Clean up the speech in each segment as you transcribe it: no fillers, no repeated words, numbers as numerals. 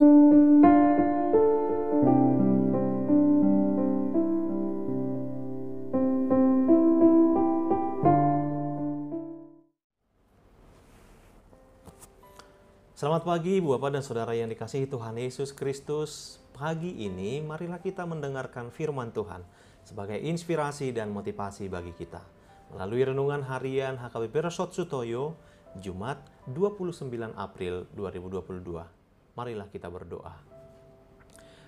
Selamat pagi Bapak dan Saudara yang dikasihi Tuhan Yesus Kristus. Pagi ini marilah kita mendengarkan firman Tuhan sebagai inspirasi dan motivasi bagi kita. Melalui renungan harian HKBP Resort Sutoyo, Jumat 29 April 2022. Marilah kita berdoa.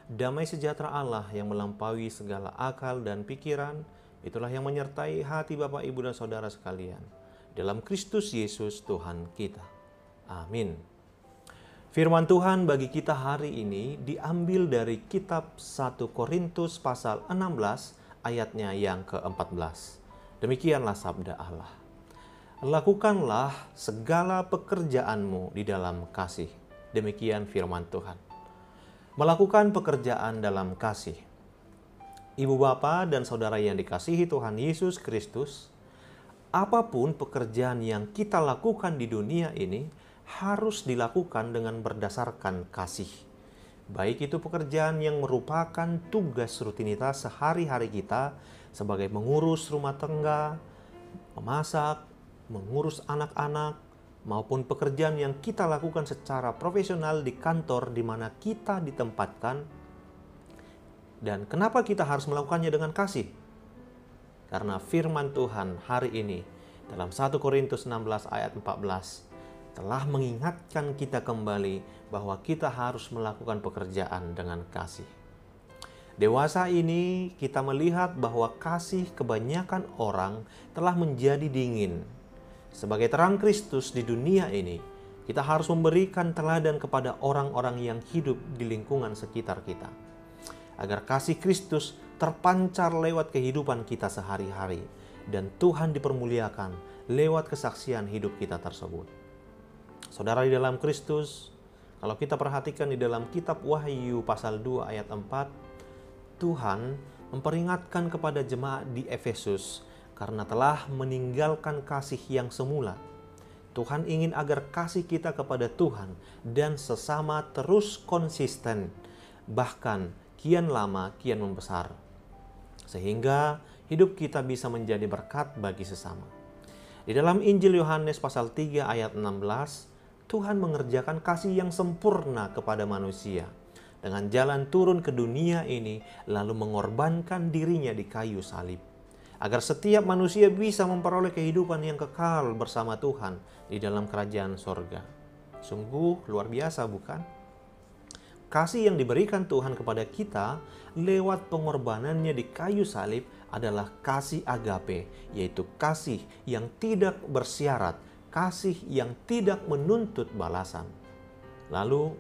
Damai sejahtera Allah yang melampaui segala akal dan pikiran, itulah yang menyertai hati Bapak, Ibu, dan Saudara sekalian. Dalam Kristus Yesus Tuhan kita. Amin. Firman Tuhan bagi kita hari ini diambil dari kitab 1 Korintus pasal 16 ayatnya yang ke-14. Demikianlah sabda Allah. Lakukanlah segala pekerjaanmu di dalam kasih. Demikian firman Tuhan. Melakukan pekerjaan dalam kasih. Ibu bapa dan saudara yang dikasihi Tuhan Yesus Kristus, apapun pekerjaan yang kita lakukan di dunia ini harus dilakukan dengan berdasarkan kasih. Baik itu pekerjaan yang merupakan tugas rutinitas sehari-hari kita sebagai mengurus rumah tangga, memasak, mengurus anak-anak, maupun pekerjaan yang kita lakukan secara profesional di kantor di mana kita ditempatkan. Dan kenapa kita harus melakukannya dengan kasih? Karena firman Tuhan hari ini dalam 1 Korintus 16 ayat 14 telah mengingatkan kita kembali bahwa kita harus melakukan pekerjaan dengan kasih. Dewasa ini kita melihat bahwa kasih kebanyakan orang telah menjadi dingin. Sebagai terang Kristus di dunia ini, kita harus memberikan teladan kepada orang-orang yang hidup di lingkungan sekitar kita, agar kasih Kristus terpancar lewat kehidupan kita sehari-hari, dan Tuhan dipermuliakan lewat kesaksian hidup kita tersebut. Saudara di dalam Kristus, kalau kita perhatikan di dalam kitab Wahyu pasal 2 ayat 4, Tuhan memperingatkan kepada jemaat di Efesus karena telah meninggalkan kasih yang semula. Tuhan ingin agar kasih kita kepada Tuhan dan sesama terus konsisten, bahkan kian lama kian membesar, sehingga hidup kita bisa menjadi berkat bagi sesama. Di dalam Injil Yohanes pasal 3 ayat 16, Tuhan mengerjakan kasih yang sempurna kepada manusia dengan jalan turun ke dunia ini lalu mengorbankan dirinya di kayu salib agar setiap manusia bisa memperoleh kehidupan yang kekal bersama Tuhan di dalam kerajaan sorga. Sungguh luar biasa, bukan? Kasih yang diberikan Tuhan kepada kita lewat pengorbanannya di kayu salib adalah kasih agape, yaitu kasih yang tidak bersyarat, kasih yang tidak menuntut balasan. Lalu,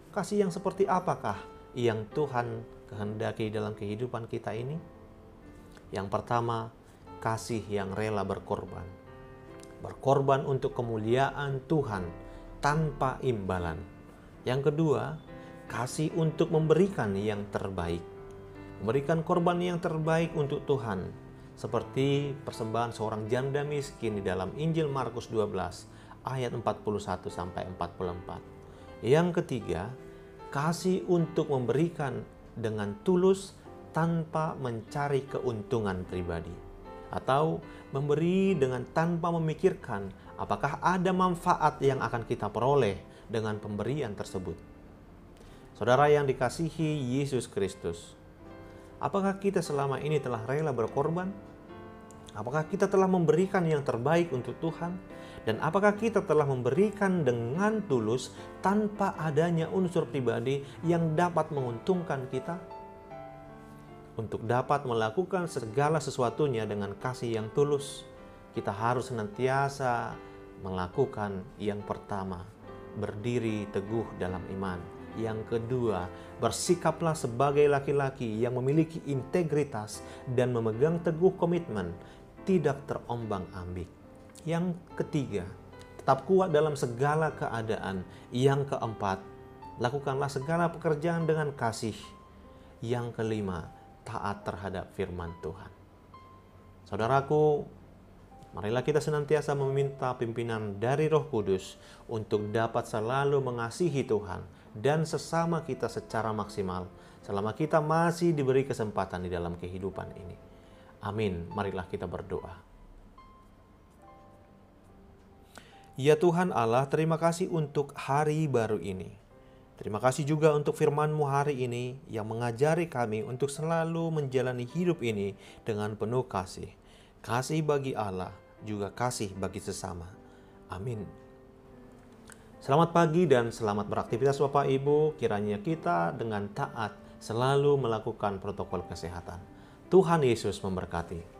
kasih yang seperti apakah yang Tuhan kehendaki dalam kehidupan kita ini? Yang pertama, kasih yang rela berkorban. Berkorban untuk kemuliaan Tuhan tanpa imbalan. Yang kedua, kasih untuk memberikan yang terbaik. Memberikan korban yang terbaik untuk Tuhan. Seperti persembahan seorang janda miskin di dalam Injil Markus 12 ayat 41-44. Yang ketiga, kasih untuk memberikan dengan tulus tanpa mencari keuntungan pribadi. Atau memberi dengan tanpa memikirkan apakah ada manfaat yang akan kita peroleh dengan pemberian tersebut. Saudara yang dikasihi Yesus Kristus, apakah kita selama ini telah rela berkorban? Apakah kita telah memberikan yang terbaik untuk Tuhan? Dan apakah kita telah memberikan dengan tulus tanpa adanya unsur pribadi yang dapat menguntungkan kita? Untuk dapat melakukan segala sesuatunya dengan kasih yang tulus, kita harus senantiasa melakukan yang pertama, berdiri teguh dalam iman. Yang kedua, bersikaplah sebagai laki-laki yang memiliki integritas dan memegang teguh komitmen, tidak terombang-ambing. Yang ketiga, tetap kuat dalam segala keadaan. Yang keempat, lakukanlah segala pekerjaan dengan kasih. Yang kelima, taat terhadap firman Tuhan. Saudaraku, marilah kita senantiasa meminta pimpinan dari Roh Kudus untuk dapat selalu mengasihi Tuhan dan sesama kita secara maksimal selama kita masih diberi kesempatan di dalam kehidupan ini. Amin. Marilah kita berdoa. Ya Tuhan Allah, terima kasih untuk hari baru ini. Terima kasih juga untuk firman-Mu hari ini yang mengajari kami untuk selalu menjalani hidup ini dengan penuh kasih. Kasih bagi Allah, juga kasih bagi sesama. Amin. Selamat pagi dan selamat beraktivitas Bapak Ibu. Kiranya kita dengan taat selalu melakukan protokol kesehatan. Tuhan Yesus memberkati.